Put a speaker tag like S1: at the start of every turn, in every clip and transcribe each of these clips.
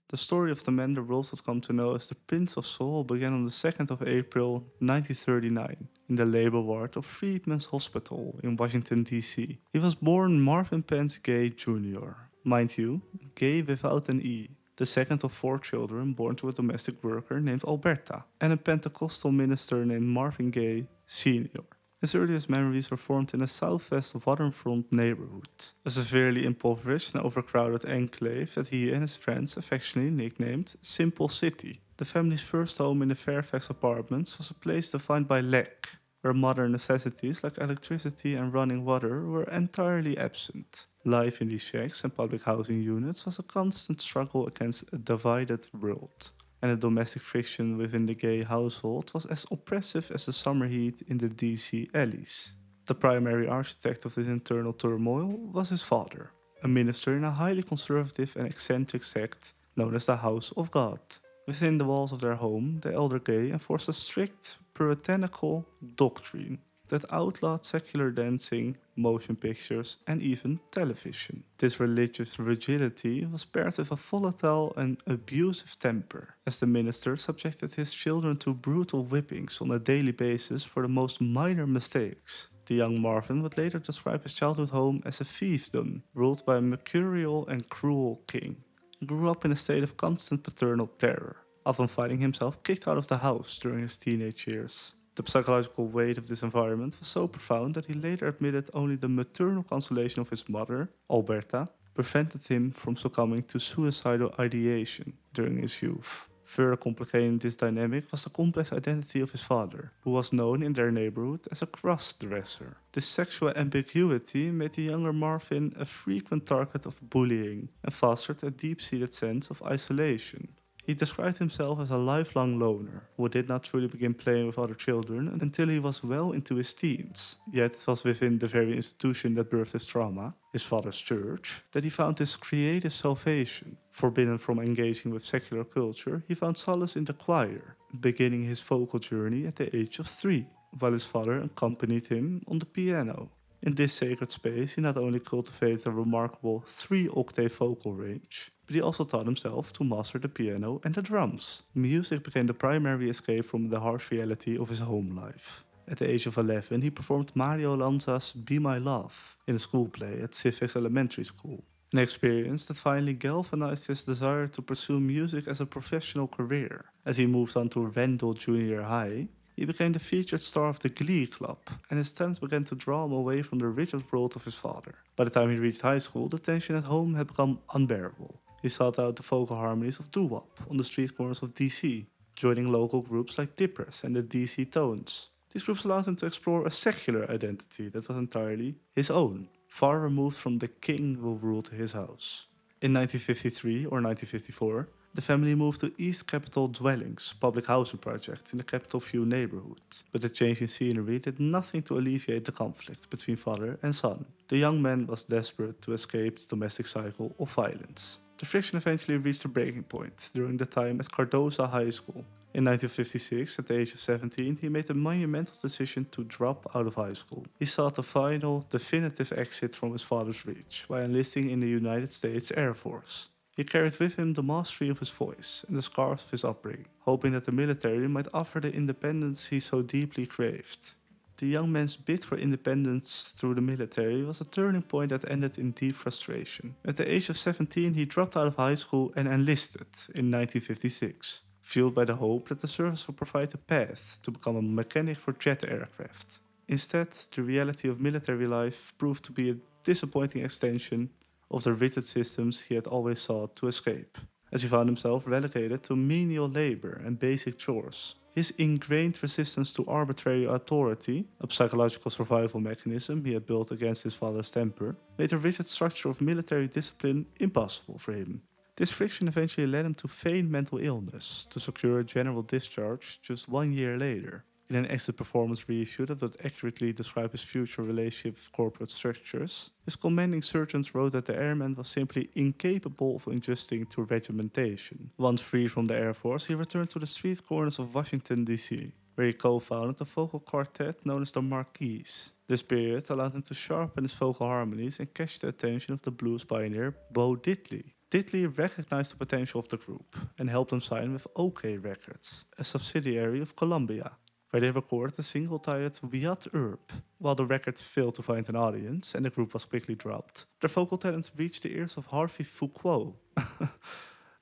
S1: The story of the man the world would come to know as the Prince of Soul began on the 2nd of April 1939 in the labor ward of Freedmen's Hospital in Washington, D.C. He was born Marvin Pence Gaye Jr., mind you, Gay without an E, the second of four children born to a domestic worker named Alberta and a Pentecostal minister named Marvin Gaye Sr. His earliest memories were formed in a southwest waterfront neighborhood, a severely impoverished and overcrowded enclave that he and his friends affectionately nicknamed Simple City. The family's first home in the Fairfax apartments was a place defined by lack, where modern necessities like electricity and running water were entirely absent. Life in these shacks and public housing units was a constant struggle against a divided world, and the domestic friction within the gay household was as oppressive as the summer heat in the DC alleys. The primary architect of this internal turmoil was his father, a minister in a highly conservative and eccentric sect known as the House of God. Within the walls of their home, the elder Gay enforced a strict, puritanical doctrine that outlawed secular dancing, motion pictures, and even television. This religious rigidity was paired with a volatile and abusive temper, as the minister subjected his children to brutal whippings on a daily basis for the most minor mistakes. The young Marvin would later describe his childhood home as a fiefdom ruled by a mercurial and cruel king. He grew up in a state of constant paternal terror, often finding himself kicked out of the house during his teenage years. The psychological weight of this environment was so profound that he later admitted only the maternal consolation of his mother, Alberta, prevented him from succumbing to suicidal ideation during his youth. Further complicating this dynamic was the complex identity of his father, who was known in their neighborhood as a cross-dresser. This sexual ambiguity made the younger Marvin a frequent target of bullying and fostered a deep-seated sense of isolation. He described himself as a lifelong loner who did not truly begin playing with other children until he was well into his teens. Yet it was within the very institution that birthed his trauma, his father's church, that he found his creative salvation. Forbidden from engaging with secular culture, he found solace in the choir, beginning his vocal journey at the age of 3, while his father accompanied him on the piano. In this sacred space, he not only cultivated a remarkable 3-octave vocal range, but he also taught himself to master the piano and the drums. Music became the primary escape from the harsh reality of his home life. At the age of 11, he performed Mario Lanza's Be My Love in a school play at Civics Elementary School, an experience that finally galvanized his desire to pursue music as a professional career. As he moved on to Randall Junior High, he became the featured star of the Glee Club, and his talents began to draw him away from the rigid world of his father. By the time he reached high school, the tension at home had become unbearable. He sought out the vocal harmonies of doo-wop on the street corners of DC, joining local groups like Dippers and the DC Tones. These groups allowed him to explore a secular identity that was entirely his own, far removed from the king who ruled his house. In 1953 or 1954, the family moved to East Capitol Dwellings, public housing project in the Capitol View neighborhood. But the change in scenery did nothing to alleviate the conflict between father and son. The young man was desperate to escape the domestic cycle of violence. The friction eventually reached a breaking point during the time at Cardoza High School. In 1956, at the age of 17, he made the monumental decision to drop out of high school. He sought a final, definitive exit from his father's reach by enlisting in the United States Air Force. He carried with him the mastery of his voice and the scars of his upbringing, hoping that the military might offer the independence he so deeply craved. The young man's bid for independence through the military was a turning point that ended in deep frustration. At the age of 17, he dropped out of high school and enlisted in 1956, fueled by the hope that the service would provide a path to become a mechanic for jet aircraft. Instead, the reality of military life proved to be a disappointing extension of the rigid systems he had always sought to escape, as he found himself relegated to menial labor and basic chores. His ingrained resistance to arbitrary authority, a psychological survival mechanism he had built against his father's temper, made the rigid structure of military discipline impossible for him. This friction eventually led him to feign mental illness to secure a general discharge just 1 year later. In an exit performance review that would accurately describe his future relationship with corporate structures, his commanding sergeant wrote that the airman was simply incapable of adjusting to regimentation. Once free from the Air Force, he returned to the street corners of Washington, D.C., where he co-founded a vocal quartet known as the Marquis. This period allowed him to sharpen his vocal harmonies and catch the attention of the blues pioneer Bo Diddley. Diddley recognized the potential of the group and helped them sign with OK Records, a subsidiary of Columbia, where they recorded a single titled Wiat Herb. While the record failed to find an audience and the group was quickly dropped, their vocal talent reached the ears of Harvey Foucault.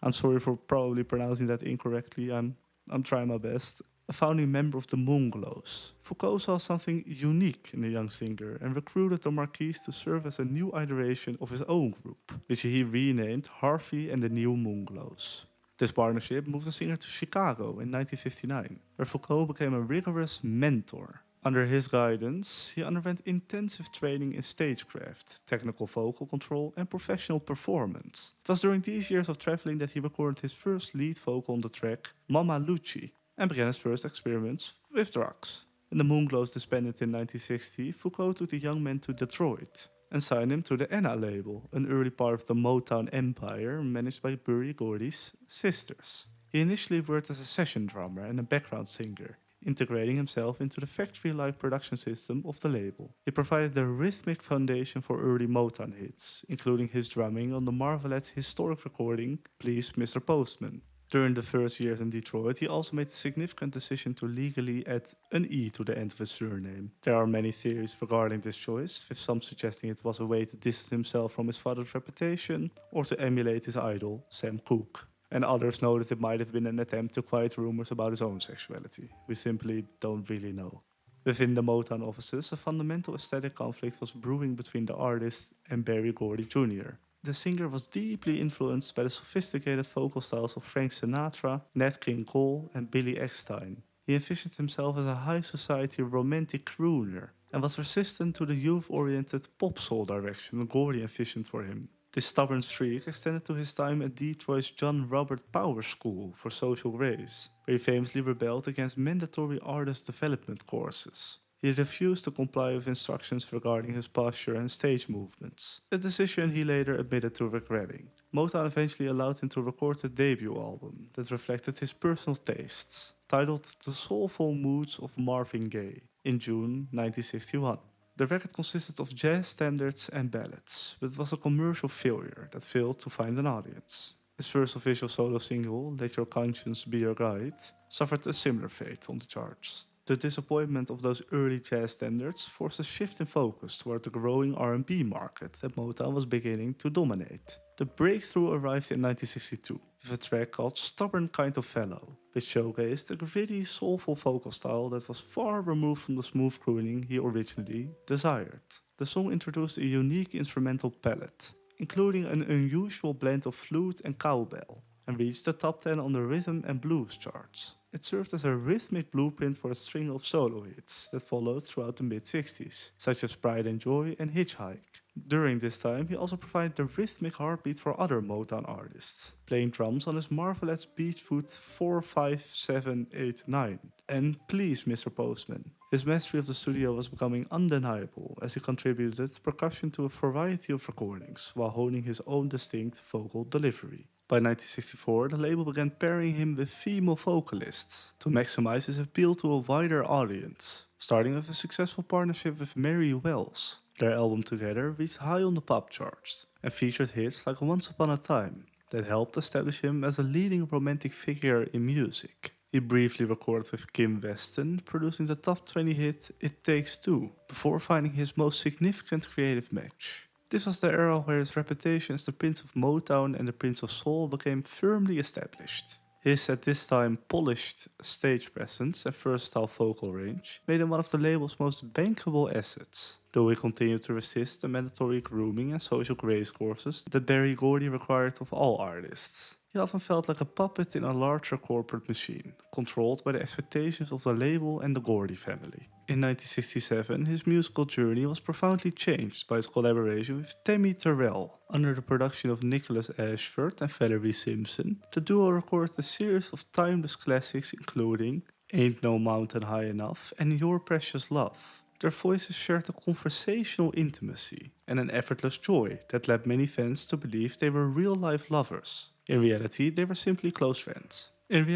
S1: I'm sorry for probably pronouncing that incorrectly. I'm trying my best. A founding member of the Moonglows. Foucault saw something unique in the young singer and recruited the Marquis to serve as a new iteration of his own group, which he renamed Harvey and the New Moonglows. This partnership moved the singer to Chicago in 1959, where Foucault became a rigorous mentor. Under his guidance, he underwent intensive training in stagecraft, technical vocal control, and professional performance. It was during these years of traveling that he recorded his first lead vocal on the track Mama Lucci and began his first experiments with drugs. When the Moonglows disbanded in 1960, Foucault took the young man to Detroit and signed him to the Enna label, an early part of the Motown empire managed by Berry Gordy's sisters. He initially worked as a session drummer and a background singer, integrating himself into the factory-like production system of the label. He provided the rhythmic foundation for early Motown hits, including his drumming on the Marvelettes' historic recording, Please Mr. Postman. During the first years in Detroit, he also made the significant decision to legally add an E to the end of his surname. There are many theories regarding this choice, with some suggesting it was a way to distance himself from his father's reputation or to emulate his idol, Sam Cooke. And others know that it might have been an attempt to quiet rumors about his own sexuality. We simply don't really know. Within the Motown offices, a fundamental aesthetic conflict was brewing between the artist and Berry Gordy Jr. The singer was deeply influenced by the sophisticated vocal styles of Frank Sinatra, Nat King Cole, and Billy Eckstine. He envisioned himself as a high society romantic crooner and was resistant to the youth-oriented pop soul direction Gordy envisioned for him. This stubborn streak extended to his time at Detroit's John Robert Power School for Social Grace, where he famously rebelled against mandatory artist development courses. He refused to comply with instructions regarding his posture and stage movements, a decision he later admitted to regretting. Motown eventually allowed him to record a debut album that reflected his personal tastes, titled The Soulful Moods of Marvin Gaye, in June 1961. The record consisted of jazz standards and ballads, but it was a commercial failure that failed to find an audience. His first official solo single, Let Your Conscience Be Your Guide, suffered a similar fate on the charts. The disappointment of those early jazz standards forced a shift in focus toward the growing R&B market that Motown was beginning to dominate. The breakthrough arrived in 1962 with a track called Stubborn Kind of Fellow, which showcased a gritty, soulful vocal style that was far removed from the smooth crooning he originally desired. The song introduced a unique instrumental palette, including an unusual blend of flute and cowbell, and reached the top 10 on the rhythm and blues charts. It served as a rhythmic blueprint for a string of solo hits that followed throughout the mid-60s, such as Pride and Joy and Hitchhike. During this time, he also provided the rhythmic heartbeat for other Motown artists, playing drums on his Marvelettes Beachfoot 45789 and Please Mr. Postman. His mastery of the studio was becoming undeniable as he contributed percussion to a variety of recordings while honing his own distinct vocal delivery. By 1964, the label began pairing him with female vocalists to maximize his appeal to a wider audience, starting with a successful partnership with Mary Wells. Their album together reached high on the pop charts and featured hits like Once Upon a Time that helped establish him as a leading romantic figure in music. He briefly recorded with Kim Weston, producing the top 20 hit It Takes Two, before finding his most significant creative match. This was the era where his reputation as the Prince of Motown and the Prince of Soul became firmly established. His at this time polished stage presence and versatile vocal range made him one of the label's most bankable assets, though he continued to resist the mandatory grooming and social grace courses that Berry Gordy required of all artists. He often felt like a puppet in a larger corporate machine, controlled by the expectations of the label and the Gordy family. In 1967, his musical journey was profoundly changed by his collaboration with Tammy Terrell. Under the production of Nicholas Ashford and Valerie Simpson, the duo recorded a series of timeless classics including Ain't No Mountain High Enough and Your Precious Love. Their voices shared a conversational intimacy and an effortless joy that led many fans to believe they were real-life lovers. In reality, they were simply close friends. With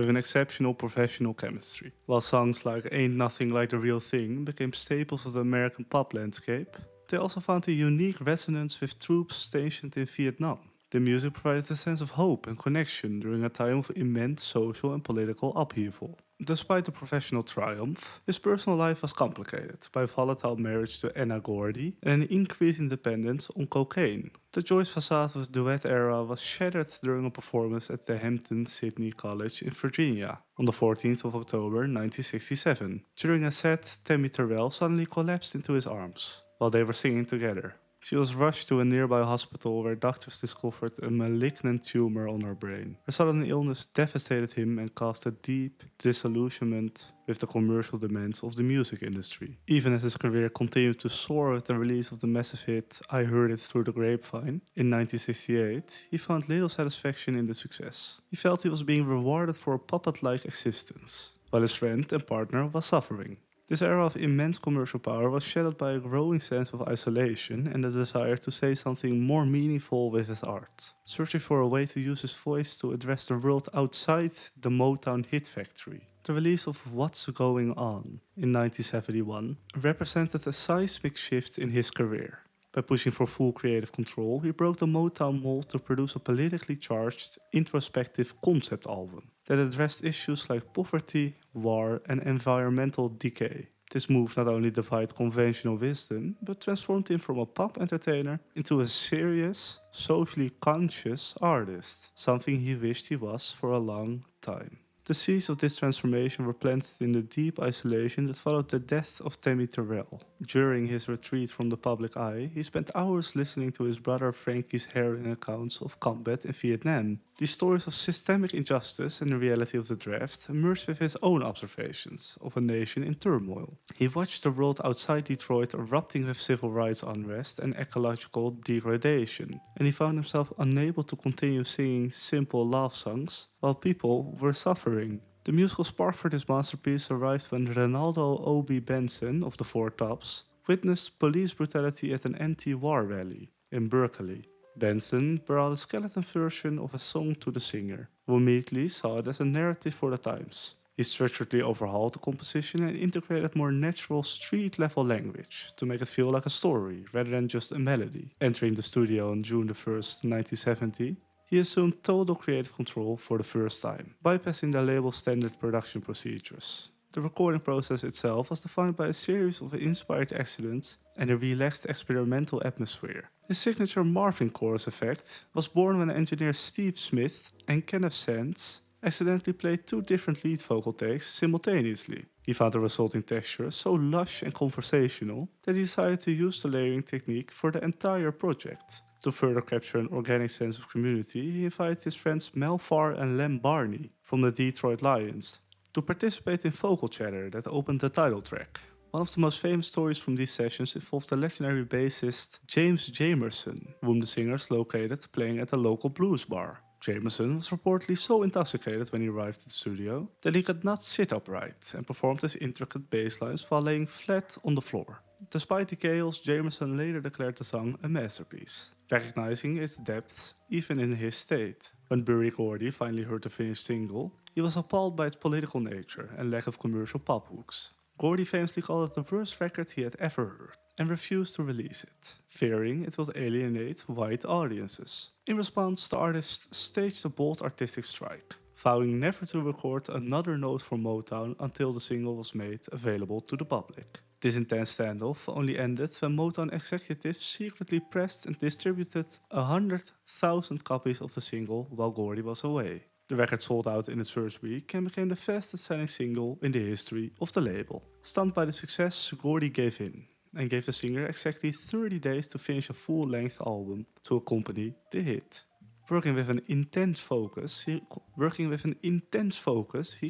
S1: an exceptional professional chemistry. While songs like Ain't Nothing Like the Real Thing became staples of the American pop landscape, They also found a unique resonance with troops stationed in Vietnam. The music provided a sense of hope and connection during a time of immense social and political upheaval. Despite the professional triumph, his personal life was complicated by a volatile marriage to Anna Gordy and an increasing dependence on cocaine. The joyous facade of his duet era was shattered during a performance at the Hampton Sydney College in Virginia on the 14th of October 1967. During a set, Tammy Terrell suddenly collapsed into his arms while they were singing together. She was rushed to a nearby hospital where doctors discovered a malignant tumor on her brain. Her sudden illness devastated him and caused a deep disillusionment with the commercial demands of the music industry. Even as his career continued to soar with the release of the massive hit I Heard It Through the Grapevine in 1968, he found little satisfaction in the success. He felt he was being rewarded for a puppet-like existence, while his friend and partner was suffering. This era of immense commercial power was shadowed by a growing sense of isolation and a desire to say something more meaningful with his art. Searching for a way to use his voice to address the world outside the Motown hit factory. The release of What's Going On in 1971 represented a seismic shift in his career. By pushing for full creative control, he broke the Motown mold to produce a politically charged, introspective concept album that addressed issues like poverty, war, and environmental decay. This move not only defied conventional wisdom, but transformed him from a pop entertainer into a serious, socially conscious artist, something he wished he was for a long time. The seeds of this transformation were planted in the deep isolation that followed the death of Tammy Terrell. During his retreat from the public eye, he spent hours listening to his brother Frankie's harrowing accounts of combat in Vietnam. These stories of systemic injustice and the reality of the draft merged with his own observations of a nation in turmoil. He watched the world outside Detroit erupting with civil rights unrest and ecological degradation, and he found himself unable to continue singing simple love songs while people were suffering. The musical spark for this masterpiece arrived when Renaldo O.B. Benson of the Four Tops witnessed police brutality at an anti-war rally in Berkeley. Benson brought a skeleton version of a song to the singer, who immediately saw it as a narrative for the times. He structurally overhauled the composition and integrated more natural street-level language to make it feel like a story rather than just a melody. Entering the studio on June 1st, 1970, he assumed total creative control for the first time, bypassing the label's standard production procedures. The recording process itself was defined by a series of inspired accidents and a relaxed experimental atmosphere. His signature Marvin chorus effect was born when engineer Steve Smith and Kenneth Sands accidentally played two different lead vocal takes simultaneously. He found the resulting texture so lush and conversational that he decided to use the layering technique for the entire project. To further capture an organic sense of community, he invited his friends Mel Farr and Lem Barney from the Detroit Lions to participate in vocal chatter that opened the title track. One of the most famous stories from these sessions involved the legendary bassist James Jamerson, whom the singers located playing at a local blues bar. Jameson was reportedly so intoxicated when he arrived at the studio that he could not sit upright and performed his intricate bass lines while laying flat on the floor. Despite the chaos, Jameson later declared the song a masterpiece, recognizing its depths even in his state. When Berry Gordy finally heard the finished single, he was appalled by its political nature and lack of commercial pop hooks. Gordy famously called it the worst record he had ever heard and refused to release it, fearing it would alienate white audiences. In response, the artist staged a bold artistic strike, vowing never to record another note for Motown until the single was made available to the public. This intense standoff only ended when Motown executives secretly pressed and distributed 100,000 copies of the single while Gordy was away. The record sold out in its first week and became the fastest selling single in the history of the label. Stunned by the success, Gordy gave in and gave the singer exactly 30 days to finish a full-length album to accompany the hit. Working with an intense focus, he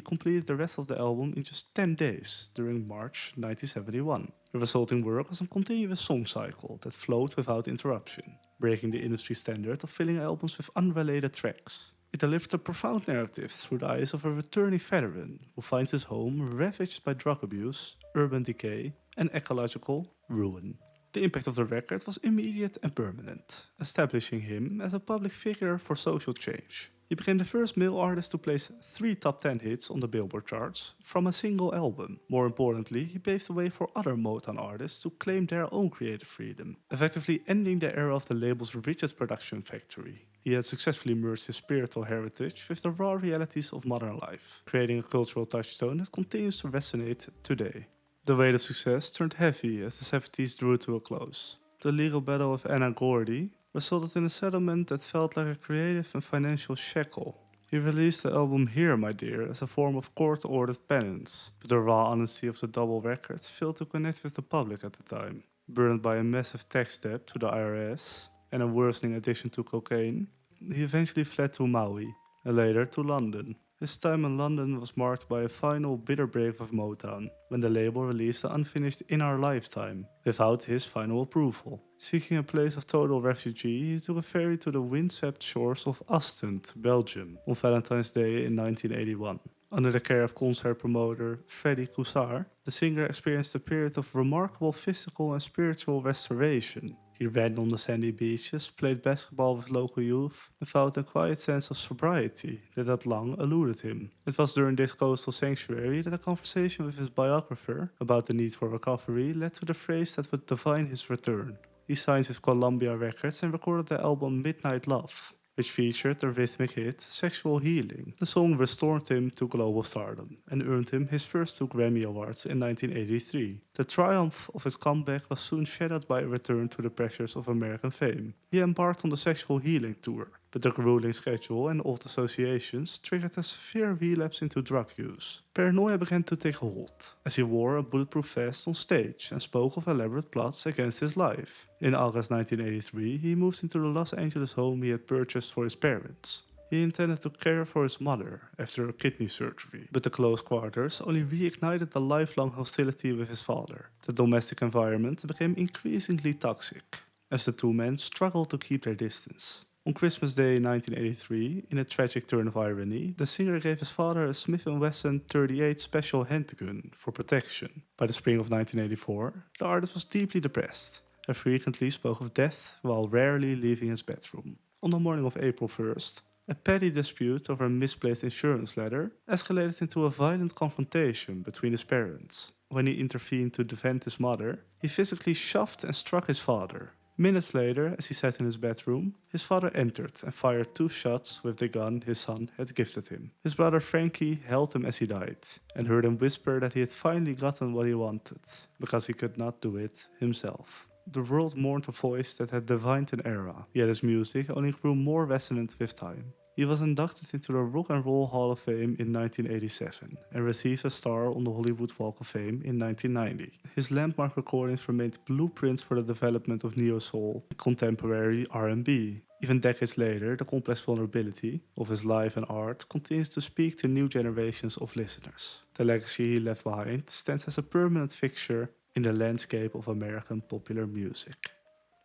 S1: completed the rest of the album in just 10 days during March 1971. The resulting work was a continuous song cycle that flowed without interruption, breaking the industry standard of filling albums with unrelated tracks. It delivered a profound narrative through the eyes of a returning veteran who finds his home ravaged by drug abuse, urban decay, and ecological ruin. The impact of the record was immediate and permanent, establishing him as a public figure for social change. He became the first male artist to place 3 top 10 hits on the Billboard charts from a single album. More importantly, he paved the way for other Motown artists to claim their own creative freedom, effectively ending the era of the label's rigid production factory. He had successfully merged his spiritual heritage with the raw realities of modern life, creating a cultural touchstone that continues to resonate today. The weight of success turned heavy as the 70s drew to a close. The legal battle of Anna Gordy resulted in a settlement that felt like a creative and financial shackle. He released the album Here My Dear as a form of court-ordered penance, but the raw honesty of the double record failed to connect with the public at the time. Burdened by a massive tax debt to the IRS and a worsening addiction to cocaine, he eventually fled to Maui and later to London. His time in London was marked by a final bitter break with Motown, when the label released the unfinished In Our Lifetime, without his final approval. Seeking a place of total refugee, he took a ferry to the windswept shores of Ostend, Belgium, on Valentine's Day in 1981. Under the care of concert promoter Freddie Coussard, the singer experienced a period of remarkable physical and spiritual restoration. He ran on the sandy beaches, played basketball with local youth, and found a quiet sense of sobriety that had long eluded him. It was during this coastal sanctuary that a conversation with his biographer about the need for recovery led to the phrase that would define his return. He signed with Columbia Records and recorded the album Midnight Love, which featured the rhythmic hit Sexual Healing. The song restored him to global stardom and earned him his first 2 Grammy Awards in 1983. The triumph of his comeback was soon shadowed by a return to the pressures of American fame. He embarked on the Sexual Healing Tour, but the grueling schedule and old associations triggered a severe relapse into drug use. Paranoia began to take hold, as he wore a bulletproof vest on stage and spoke of elaborate plots against his life. In August 1983, he moved into the Los Angeles home he had purchased for his parents. He intended to care for his mother after a kidney surgery, but the close quarters only reignited the lifelong hostility with his father. The domestic environment became increasingly toxic, as the two men struggled to keep their distance. On Christmas Day 1983, in a tragic turn of irony, the singer gave his father a Smith & Wesson 38 special handgun for protection. By the spring of 1984, the artist was deeply depressed and frequently spoke of death while rarely leaving his bedroom. On the morning of April 1st, a petty dispute over a misplaced insurance letter escalated into a violent confrontation between his parents. When he intervened to defend his mother, he physically shoved and struck his father. Minutes later, as he sat in his bedroom, his father entered and fired 2 shots with the gun his son had gifted him. His brother Frankie held him as he died, and heard him whisper that he had finally gotten what he wanted, because he could not do it himself. The world mourned a voice that had defined an era, yet his music only grew more resonant with time. He was inducted into the Rock and Roll Hall of Fame in 1987 and received a star on the Hollywood Walk of Fame in 1990. His landmark recordings remained blueprints for the development of neo-soul and contemporary R&B. Even decades later, the complex vulnerability of his life and art continues to speak to new generations of listeners. The legacy he left behind stands as a permanent fixture in the landscape of American popular music.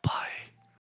S1: Bye.